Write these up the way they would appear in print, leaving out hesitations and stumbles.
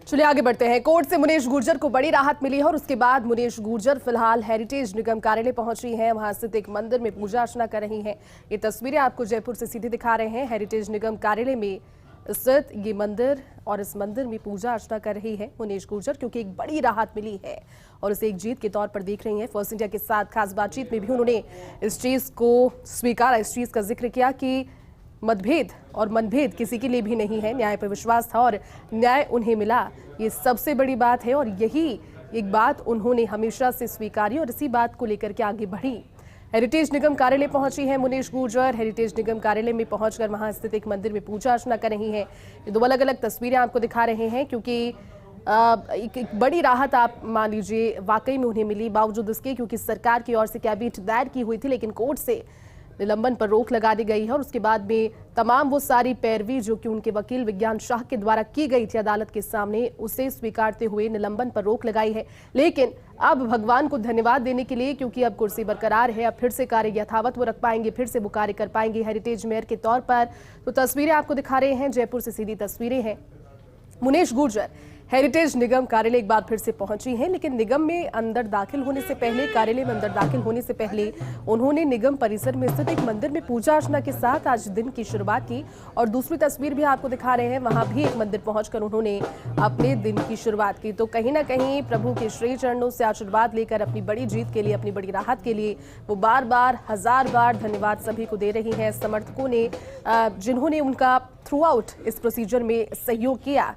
चलिए आगे बढ़ते हैं। कोर्ट से मुनीश गुर्जर को बड़ी राहत मिली है और उसके बाद मुनीश गुर्जर फिलहाल हेरिटेज निगम कार्यालय पहुंची हैं। वहां स्थित एक मंदिर में पूजा अर्चना कर रही हैं। ये तस्वीरें आपको जयपुर से सीधी दिखा रहे हैं। हेरिटेज निगम कार्यालय में स्थित ये मंदिर और इस मंदिर में पूजा अर्चना कर रही है मुनीश गुर्जर, क्योंकि एक बड़ी राहत मिली है और उसे एक जीत के तौर पर देख रही हैं। फर्स्ट इंडिया के साथ खास बातचीत में भी उन्होंने इस चीज को स्वीकारा, इस चीज का जिक्र किया कि मतभेद और मनभेद किसी के लिए भी नहीं है। न्याय पर विश्वास था और न्याय उन्हें मिला, ये सबसे बड़ी बात है और यही एक बात उन्होंने हमेशा से स्वीकारी और इसी बात को लेकर के आगे बढ़ी। हेरिटेज निगम कार्यालय पहुंची है मुनीश गुर्जर। हेरिटेज निगम कार्यालय में पहुंचकर वहां स्थित एक मंदिर में पूजा अर्चना कर रही हैं। ये दो अलग अलग तस्वीरें आपको दिखा रहे हैं, क्योंकि एक बड़ी राहत आप मान लीजिए वाकई में उन्हें मिली, बावजूद इसके क्योंकि सरकार की ओर से कैबिनेट दायर की हुई थी, लेकिन कोर्ट से निलंबन पर रोक लगा दी गई है और उसके बाद में तमाम वो सारी पैरवी जो कि उनके वकील विज्ञान शाह के द्वारा की गई थी अदालत के सामने, उसे स्वीकारते हुए निलंबन पर रोक लगाई है। लेकिन अब भगवान को धन्यवाद देने के लिए, क्योंकि अब कुर्सी बरकरार है, अब फिर से कार्य यथावत वो रख पाएंगे, फिर से वो कार्य कर पाएंगे हेरिटेज मेयर के तौर पर। तो तस्वीरें आपको दिखा रहे हैं, जयपुर से सीधी तस्वीरें हैं। मुनीश गुर्जर हेरिटेज निगम कार्यालय एक बार फिर से पहुंची हैं, लेकिन निगम में अंदर दाखिल होने से पहले, कार्यालय में अंदर दाखिल होने से पहले उन्होंने निगम परिसर में स्थित एक मंदिर में पूजा अर्चना के साथ आज दिन की शुरुआत की। और दूसरी तस्वीर भी आपको दिखा रहे हैं, वहां भी एक मंदिर पहुंचकर उन्होंने अपने दिन की शुरुआत की। तो कहीं ना कहीं प्रभु के श्री चरणों से आशीर्वाद लेकर अपनी बड़ी जीत के लिए, अपनी बड़ी राहत के लिए वो बार बार, हजार बार धन्यवाद सभी को दे रही हैं, समर्थकों ने जिन्होंने उनका थ्रू आउट इस प्रोसीजर में सहयोग किया।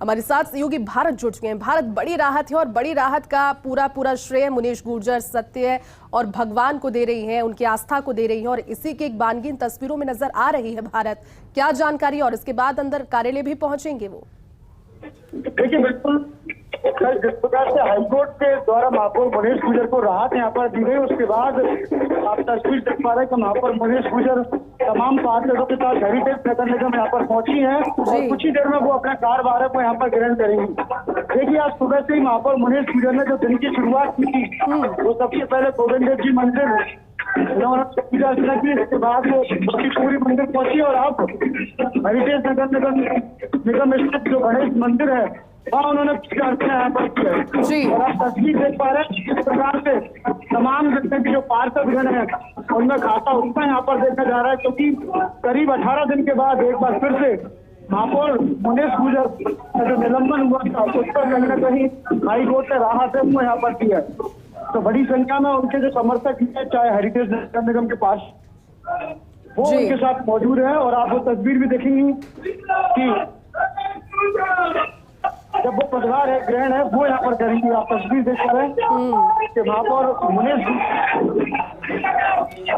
हमारे साथ सहयोगी भारत जुड़ चुके हैं। भारत, बड़ी राहत है और बड़ी राहत का पूरा श्रेय मुनीश गुर्जर सत्य और भगवान को दे रही हैं, उनकी आस्था को दे रही हैं और इसी की एक बानगीन तस्वीरों में नजर आ रही है। भारत, क्या जानकारी और इसके बाद अंदर कार्यालय भी पहुंचेंगे वो? देखिए, बिल्कुल कल जिस प्रकार से हाईकोर्ट के द्वारा महापौर मुनीश गुर्जर को राहत यहाँ पर दी गई, उसके बाद आप तस्वीर देख पा रहे हैं कि महापौर मुनीश गुर्जर तमाम पार्षदों के साथ हेरिटेज नगर निगम यहाँ पर पहुंची हैं और कुछ ही देर में वो अपना कार्यभार को यहाँ पर ग्रहण करेंगी। देखिए, आज सुबह से ही महापौर मुनीश गुर्जर ने जो दिन की शुरुआत की थी, वो सबसे पहले गोविंद देव जी मंदिर पूजा अर्चना की, इसके बाद वो पूरी मंदिर पहुंची और अब हेरिटेज नगर निगम स्थित जो गणेश मंदिर है वहाँ उन्होंने पूजा अर्चना यहाँ पर की है। और आप तस्वीर देख पा रहे हैं किस प्रकार से तमाम जितने भी जो पार्षदगण है उनमें खाता उत्साह यहाँ पर देखा जा रहा है, क्योंकि करीब 18 दिन के बाद एक बार फिर से महापौर मुनीश गुर्जर का जो निलंबन हुआ था उस पर कहीं न कहीं हाईकोर्ट से राहत है वो यहाँ पर की है। तो बड़ी संख्या में उनके जो समर्थक हैं, चाहे हेरिटेज नगर निगम के पास, वो उनके साथ मौजूद है। और आप वो तस्वीर भी देखेंगी कि जब वो पदभार है, ग्रहण है, वो यहाँ पर करेंगे। आप तस्वीर देख पा रहे हैं कि महापौर मुनीश।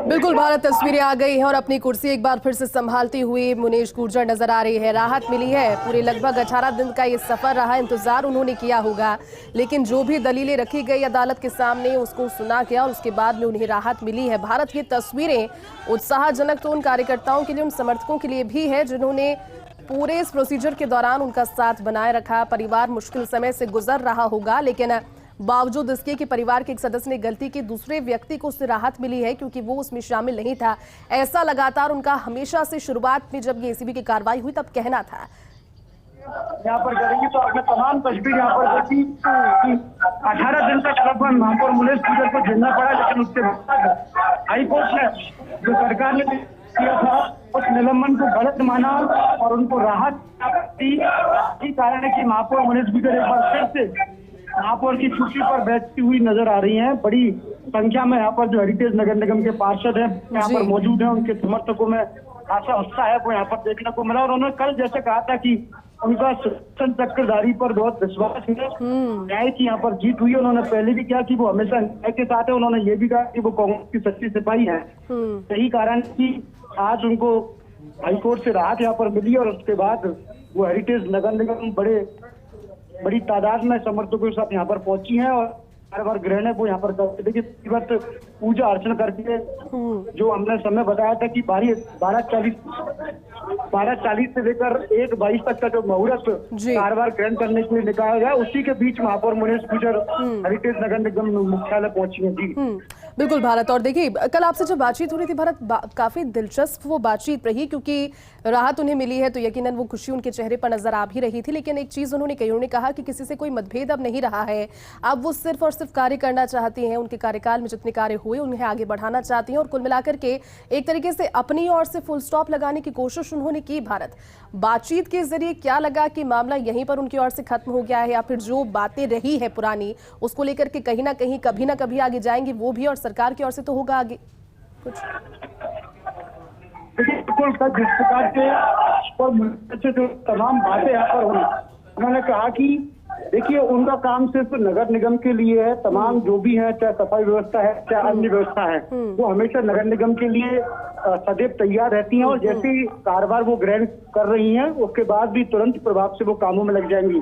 बिल्कुल भारत, तस्वीरें आ गई हैं और अपनी कुर्सी एक बार फिर से संभालती हुई मुनीश गुर्जर नजर आ रही है। राहत मिली है, पूरे लगभग 18 दिन का ये सफर रहा, इंतजार उन्होंने किया होगा, लेकिन जो भी दलीलें रखी गई अदालत के सामने उसको सुना गया और उसके बाद में उन्हें राहत मिली है। भारत, की तस्वीरें उत्साहजनक तो उन कार्यकर्ताओं के लिए, उन समर्थकों के लिए भी है जिन्होंने पूरे इस प्रोसीजर के दौरान उनका साथ बनाए रखा। परिवार मुश्किल समय से गुजर रहा होगा, लेकिन बावजूद इसके कि परिवार के एक सदस्य ने गलती की, दूसरे व्यक्ति को उससे राहत मिली है क्योंकि वो उसमें शामिल नहीं था। ऐसा लगातार उनका हमेशा से शुरुआत में जब ये एसीबी की कार्रवाई हुई तब कहना था। यहाँ पर करेंगे तो आपने तमाम तस्वीर यहाँ पर देखी कि 18 दिन तक लगभग महापौर मुनीश गुर्जर को झेलना पड़ा, लेकिन उसके बाद हाईकोर्ट ने जो सरकार ने किया था उस निलंबन को गलत माना और उनको राहत दी। यही कारण है कि महापौर मुनीश गुर्जर एक बार फिर से महापौर की कुर्सी पर बैठती हुई नजर आ रही हैं। बड़ी संख्या में यहाँ पर जो हेरिटेज नगर निगम के पार्षद हैं यहाँ पर मौजूद हैं, उनके समर्थकों में खासा उत्साह है वो यहाँ पर देखने को मिला। और उन्होंने कल जैसे कहा था कि उनका सुदर्शन चक्रधारी पर बहुत विश्वास है, न्याय की यहाँ पर जीत हुई। उन्होंने पहले भी कहा कि वो हमेशा न्याय के साथ है, उन्होंने ये भी कहा कि वो कांग्रेस की सच्ची सिपाही है। यही कारण कि आज उनको हाईकोर्ट से राहत यहाँ पर मिली और उसके बाद वो हेरिटेज नगर निगम बड़ी तादाद में समर्थकों के साथ यहाँ पर पहुंची हैं और हर बार ग्रहण है वो यहाँ पर करते। देखिए, पूजा अर्चना करके जो हमने समय बताया था कि 12:40 से लेकर 1:22 तक का जो मुहूर्त कार्यभार ग्रहण करने के लिए निकाला गया, उसी के बीच महापौर मुनीश गुर्जर हेरिटेज नगर निगम मुख्यालय पहुंची है। जी बिल्कुल भारत। और देखिए, कल आपसे जब बातचीत हो रही थी भारत, काफी दिलचस्प वो बातचीत रही, क्योंकि राहत उन्हें मिली है तो यकीनन वो खुशी उनके चेहरे पर नजर आ भी रही थी। लेकिन एक चीज उन्होंने कही, उन्होंने कहा कि किसी से कोई मतभेद अब नहीं रहा है, अब वो सिर्फ और सिर्फ कार्य करना चाहती हैं। उनके कार्यकाल में जितने कार्य हुए उन्हें आगे बढ़ाना चाहती हैं और कुल मिलाकर के एक तरीके से अपनी ओर से फुल स्टॉप लगाने की कोशिश उन्होंने की। भारत, बातचीत के जरिए क्या लगा कि मामला यहीं पर उनकी ओर से खत्म हो गया है, या फिर जो बातें रही है पुरानी उसको लेकर के कहीं ना कहीं कभी ना कभी आगे जाएंगे वो भी, और सरकार की ओर से तो होगा आगे कुछ? बिल्कुल सर, जिस प्रकार से जो तमाम बातें यहाँ पर हुई, उन्होंने कहा कि देखिए उनका काम सिर्फ नगर निगम के लिए है। तमाम जो भी है, चाहे सफाई व्यवस्था है चाहे अन्य व्यवस्था है, वो हमेशा नगर निगम के लिए सदैव तैयार रहती हैं। और जैसे ही कारोबार वो ग्रहण कर रही हैं उसके बाद भी तुरंत प्रभाव से वो कामों में लग जाएंगी।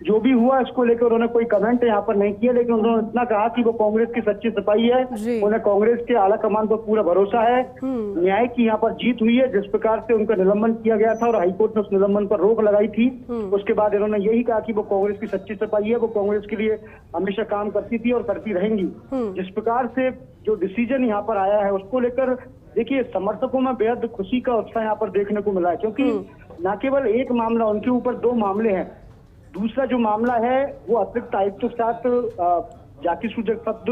जो भी हुआ इसको लेकर उन्होंने कोई कमेंट यहाँ पर नहीं किया, लेकिन उन्होंने इतना कहा कि वो कांग्रेस की सच्ची सिपाही है, उन्हें कांग्रेस के आला कमान पर पूरा भरोसा है। न्याय की यहाँ पर जीत हुई है। जिस प्रकार से उनका निलंबन किया गया था और हाईकोर्ट ने उस निलंबन पर रोक लगाई थी, उसके बाद इन्होंने यही कहा कि वो कांग्रेस की सच्ची सिपाही है, वो कांग्रेस के लिए हमेशा काम करती थी और करती रहेंगी। जिस प्रकार से जो डिसीजन यहाँ पर आया है उसको लेकर देखिए समर्थकों में बेहद खुशी का उत्साह यहाँ पर देखने को मिला है, क्योंकि न केवल एक मामला, उनके ऊपर दो मामले हैं। दूसरा जो मामला है वो अतिरिक्त आयुक्त के साथ जाति सूचक शब्द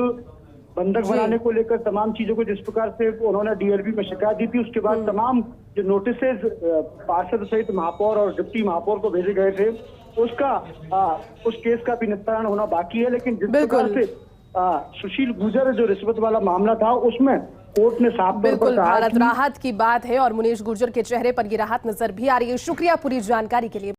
बंधक बनाने को लेकर तमाम चीजों को जिस प्रकार से उन्होंने डीएलपी में शिकायत दी थी, उसके बाद तमाम जो नोटिसेज पार्षद सहित महापौर और डिप्टी महापौर को भेजे गए थे, उसका उस केस का भी निस्तारण होना बाकी है। लेकिन जिस प्रकार से सुशील गुर्जर जो रिश्वत वाला मामला था उसमें कोर्ट ने साफ तौर पर कहा भारत, राहत की बात है और मुनीश गुर्जर के चेहरे पर ये राहत नजर भी आ रही है। शुक्रिया पूरी जानकारी के लिए।